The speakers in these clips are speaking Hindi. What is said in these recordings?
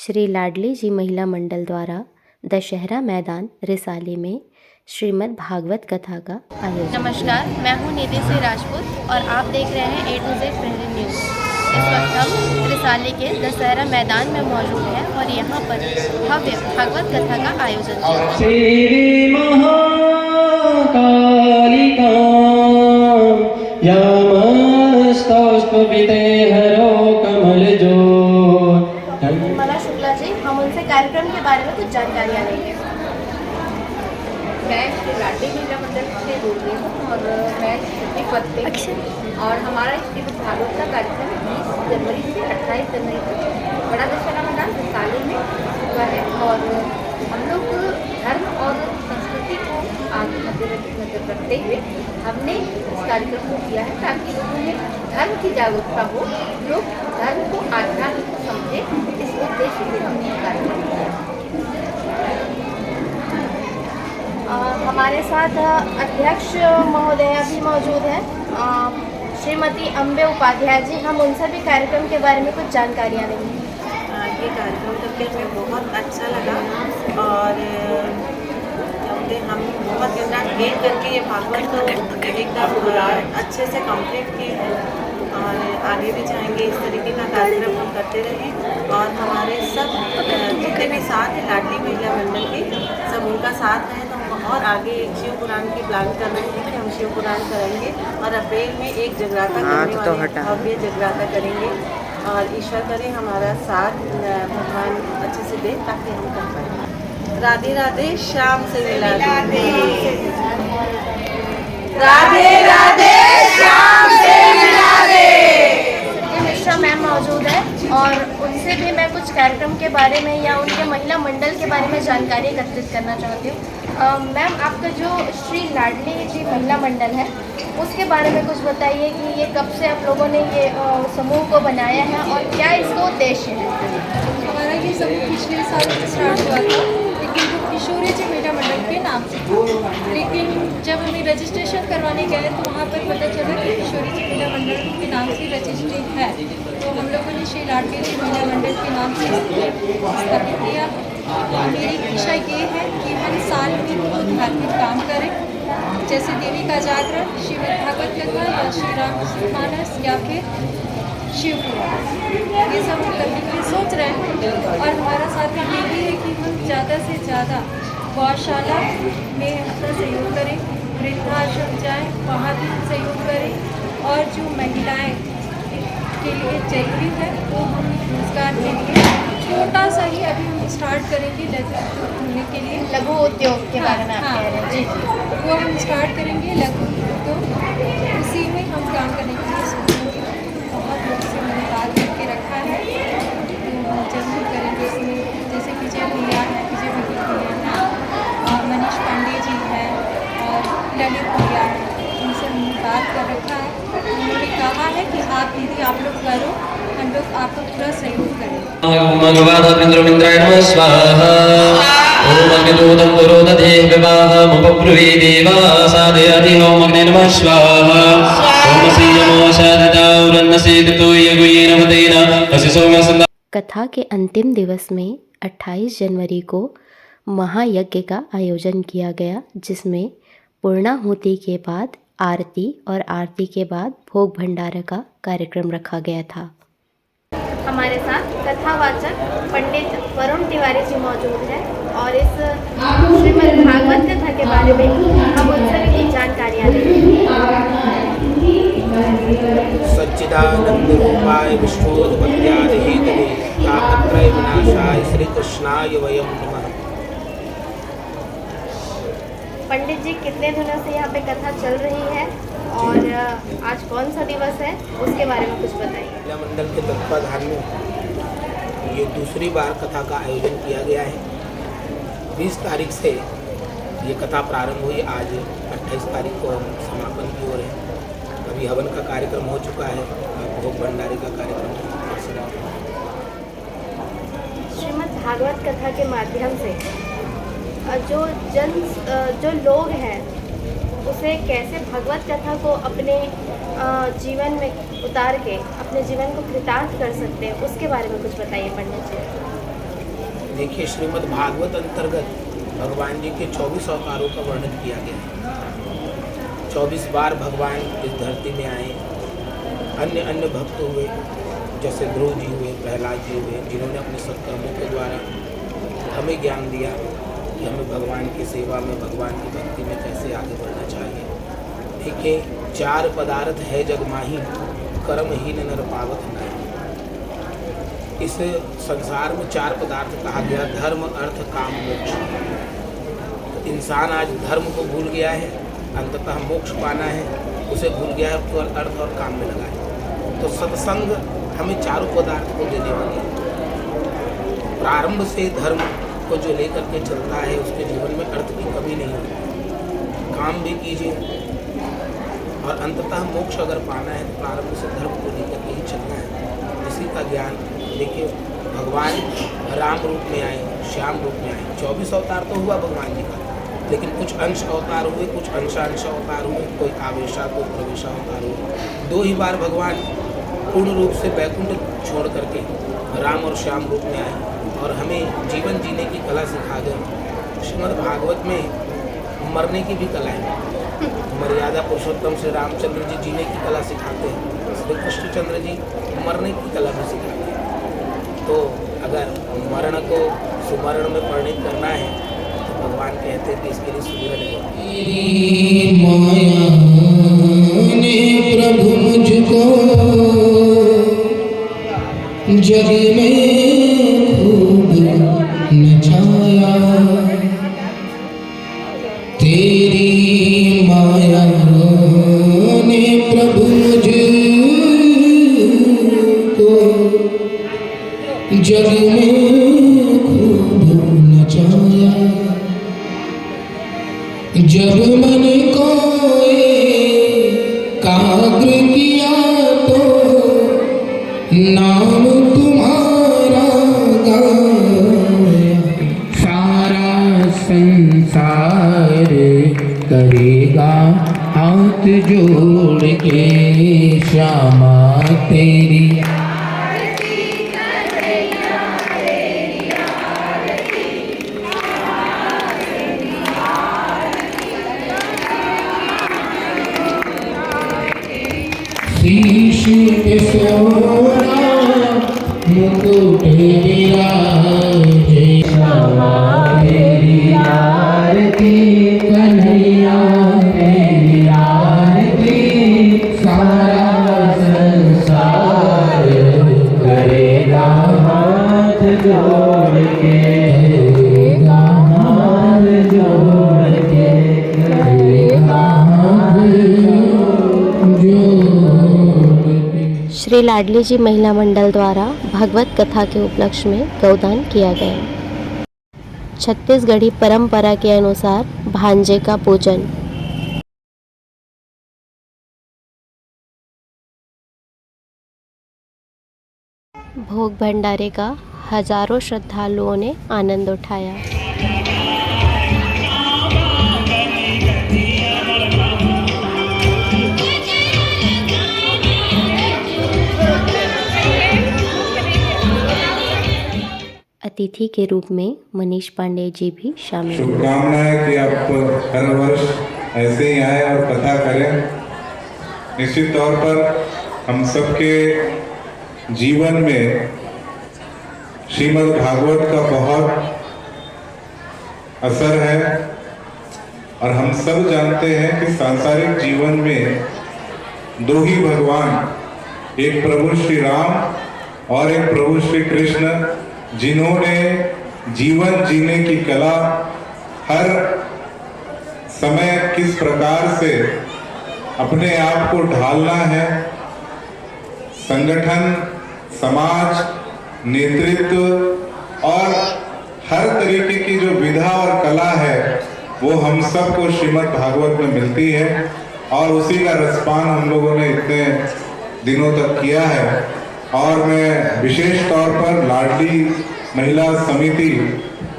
श्री लाडली जी महिला मंडल द्वारा दशहरा मैदान रिसाली में श्रीमद् भागवत कथा का आयोजन। नमस्कार, मैं हूँ निधि श्री राजपूत और आप देख रहे हैं A to Z पहले न्यूज़। इस वक्त हम रिसाली के दशहरा मैदान में मौजूद हैं और यहाँ पर भव्य भागवत कथा का आयोजन किया। श्री निर्मला शुक्ला जी, हम उनसे कार्यक्रम के बारे में कुछ जानकारियाँ लेंगे। मैं श्री लाडली महिला मंडल से बोल रही हूँ और मैं छठी पद पे और हमारा श्रीमद् भागवत का कार्यक्रम 20 जनवरी से 28 जनवरी तक बड़ा दशहरा मैदान रिसाली में हुआ है। और हम लोग धर्म और संस्कृति को आगे नजर रखते हुए हमने इस कार्यक्रम को किया है ताकि लोगों में धर्म की जागरूकता हो, लोग धर्म को आध्यात्म को समझे। इस उद्देश्य से हमने ये कार्यक्रम किया है। हमारे साथ अध्यक्ष महोदया भी मौजूद हैं, श्रीमती अम्बे उपाध्याय जी। हम उनसे भी कार्यक्रम के बारे में कुछ जानकारियाँ लेंगे। ये कार्यक्रम करके हमें बहुत अच्छा लगा और हम बहुत मेहनत करके ये भागवत को एकदम अच्छे से कंप्लीट किए हैं और आगे भी जाएंगे। इस तरीके का कार्यक्रम हम करते रहें और हमारे सब जितने भी साथ हैं लाडली महिला मंडल के, सब उनका साथ है। और आगे एक शिव पुराण की प्लान कर रहे हैं कि हम शिव पुराण करेंगे और अप्रैल में एक जगराता करने वाले भव्य जगराता करेंगे और ईश्वर करे हमारा साथ भगवान अच्छे से दे ताकि हम कर पाए। राधे राधे, शाम से मिला दे। राधे राधे, शाम से मिला दे। मिश्रा मैम मौजूद है और उनसे भी मैं कुछ कार्यक्रम के बारे में या उनके महिला मंडल के बारे में जानकारी एकत्रित करना चाहती हूँ। मैम, आपका जो श्री लाडली जी महिला मंडल है उसके बारे में कुछ बताइए कि ये कब से आप लोगों ने ये समूह को बनाया है और क्या इसका उद्देश्य है। हमारा ये समूह पिछले साल स्टार्ट हुआ था, लेकिन वो किशोरी जी महिला मंडल के नाम से था। लेकिन जब हमें रजिस्ट्रेशन करवाने गए तो वहाँ पर पता चला कि किशोरी जी महिला मंडल के नाम से रजिस्ट्री है। तो हम लोगों ने श्री लाडली जी महिला मंडल के नाम से स्थापित किया। मेरी इच्छा ये है कि हम साल में दो आध्यात्मिक काम करें, जैसे देवी का जागरण, श्रीमद् भागवत कथा या श्री रामचरितमानस या फिर शिव पुराण। ये सब हम करने के लिए सोच रहे हैं और हमारा साथ ये भी है कि हम ज़्यादा से ज़्यादा गौशाला में अपना सहयोग करें, वृद्धाश्रम जाएँ, वहाँ भी सहयोग करें और जो महिलाएँ के लिए जरूरी है वो हम रोजगार के लिए छोटा सा ही अभी हम स्टार्ट करेंगे लघु के लिए। लघु उद्योग के बारे में आप कह रहे हैं। जी, वो हम स्टार्ट करेंगे लघु उद्योग, उसी में हम काम करने के लिए सोचेंगे। बहुत लोग से मैंने बात करके रखा है तो हम जरूर करेंगे इसमें। जैसे विजय भैया है, विजय भैया है और मनीष पांडे जी है और ललित भैया है, उनसे हमने बात कर रखा है। उन्होंने कहा है कि आप दीदी आप लोग करो, हम लोग आपको पूरा सहयोग करें। कथा के अंतिम दिवस में 28 जनवरी को महायज्ञ का आयोजन किया गया, जिसमें पूर्णाहुति के बाद आरती और आरती के बाद भोग भंडारा का कार्यक्रम रखा गया था। हमारे साथ कथावाचक पंडित वरुण तिवारी जी मौजूद हैं और इस श्रीमद् भागवत कथा के बारे में हम उनसे भी कुछ जानकारियाँ लेंगे। सच्चिदानंद रूपाय विष्णुपत्यादि हेतवे तापत्रय विनाशाय श्री कृष्णाय वयं नमः। पंडित जी, कितने दिनों से यहाँ पे कथा चल रही है और आज कौन सा दिवस है उसके बारे में कुछ बताइए। महिला मंडल के तत्वाधान में ये दूसरी बार कथा का आयोजन किया गया है। 20 तारीख से ये कथा प्रारंभ हुई, आज 28 तारीख को समापन की ओर है। अभी हवन का कार्यक्रम हो चुका है, भोग भंडारे का कार्यक्रम। श्रीमद् भागवत कथा के माध्यम से जो लोग हैं उसे कैसे भगवत कथा को अपने जीवन में उतार के अपने जीवन को कृतार्थ कर सकते हैं, उसके बारे में कुछ बताइए पंडित जी। देखिए, श्रीमद् भागवत अंतर्गत भगवान जी के 24 अवतारों का वर्णन किया गया है। 24 बार भगवान इस धरती में आए। अन्य अन्य भक्त हुए, जैसे ध्रुव जी हुए, प्रहलाद जी हुए, जिन्होंने अपने सत्कर्मों के द्वारा हमें ज्ञान दिया कि हमें भगवान की सेवा में, भगवान की भक्ति में कैसे आगे बढ़ना चाहिए। देखिए, 4 पदार्थ है जग माही, कर्महीन नर पावत नहीं। इस संसार में 4 पदार्थ कहा गया, धर्म, अर्थ, काम, मोक्ष। तो इंसान आज धर्म को भूल गया है, अंततः मोक्ष पाना है उसे भूल गया है, तो अर्थ और काम में लगा है। तो सत्संग हमें 4 पदार्थ को देने वाली है। प्रारंभ से धर्म को जो लेकर के चलता है उसके जीवन में अर्थ की कमी नहीं होती। काम भी कीजिए और अंततः मोक्ष अगर पाना है तो प्रारंभ से धर्म को लेकर के ही चलना है। इसी का ज्ञान देखिए, भगवान राम रूप में आए, श्याम रूप में आए। 24 अवतार तो हुआ भगवान जी का, लेकिन कुछ अंश अवतार हुए, कुछ अंशांश अवतार हुए, कोई आवेशा, कोई प्रवेशा अवतार हुए। 2 ही बार भगवान पूर्ण रूप से बैकुंठ छोड़ करके राम और श्याम रूप में आए और हमें जीवन जीने की कला सिखा गए। श्रीमद् भागवत में मरने की भी कला है। मर्यादा पुरुषोत्तम श्री रामचंद्र जी जीने की कला सिखाते हैं, श्री कृष्णचंद्र जी मरने की कला भी सिखाते हैं। तो अगर मरण को सुमरण में परिणित करना है तो भगवान कहते हैं कि इसके लिए सुमिरन करो। माया ने प्रभु मुझको जग में खूब नचाया, तेरी माया ने प्रभु मुझको जग में खूब नचाया। जब मन को एकाग्र किया तो नाम तुम्हारा गाया। सारा संसार करेगा हाथ जोड़ के श्यामा तेरी। शीश पे सोना मुकुट विराजे, श्यामा तेरी आरती, कन्हैया तेरी आरती। सारा संसार करेगा हाथ जोड़ के, करेगा हाथ जोड़ के, करेगा हाथ श्री लाडली जी महिला मंडल द्वारा भागवत कथा के उपलक्ष्य में गौदान किया गया। छत्तीसगढ़ी परंपरा के अनुसार भांजे का पूजन। भोग भंडारे का हजारों श्रद्धालुओं ने आनंद उठाया। अतिथि के रूप में मनीष पांडे जी भी शामिल हुए। शुभकामनाएं कि आप हर वर्ष ऐसे ही आए और कथा करें। निश्चित तौर पर हम सबके जीवन में श्रीमद् भागवत का बहुत असर है और हम सब जानते हैं कि सांसारिक जीवन में 2 ही भगवान, एक प्रभु श्री राम और एक प्रभु श्री कृष्ण, जिन्होंने जीवन जीने की कला हर समय किस प्रकार से अपने आप को ढालना है, संगठन, समाज, नेतृत्व और हर तरीके की जो विधा और कला है वो हम सबको श्रीमद् भागवत में मिलती है और उसी का रसपान हम लोगों ने इतने दिनों तक किया है। और मैं विशेष तौर पर लाडली महिला समिति,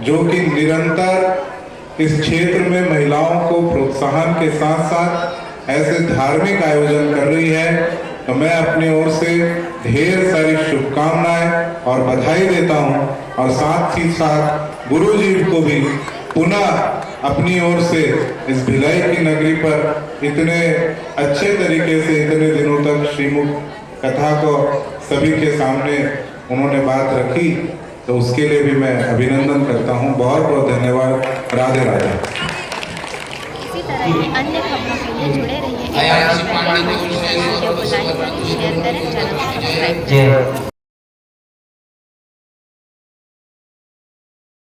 जो कि निरंतर इस क्षेत्र में महिलाओं को प्रोत्साहन के साथ साथ ऐसे धार्मिक आयोजन कर रही है, तो मैं अपनी ओर से ढेर सारी शुभकामनाएं और बधाई देता हूं और साथ ही साथ गुरुजी को भी पुनः अपनी ओर से इस भिलाई की नगरी पर इतने अच्छे तरीके से इतने दिनों तक श्रीमुख कथा को सभी के सामने उन्होंने बात रखी, तो उसके लिए भी मैं अभिनंदन करता हूं। बहुत बहुत धन्यवाद। राधे राधे। इसी तरह की अन्य खबरों के लिए जुड़े रहिए। वीडियो को लाइक करें, शेयर करें, चैनल को सब्सक्राइब करें।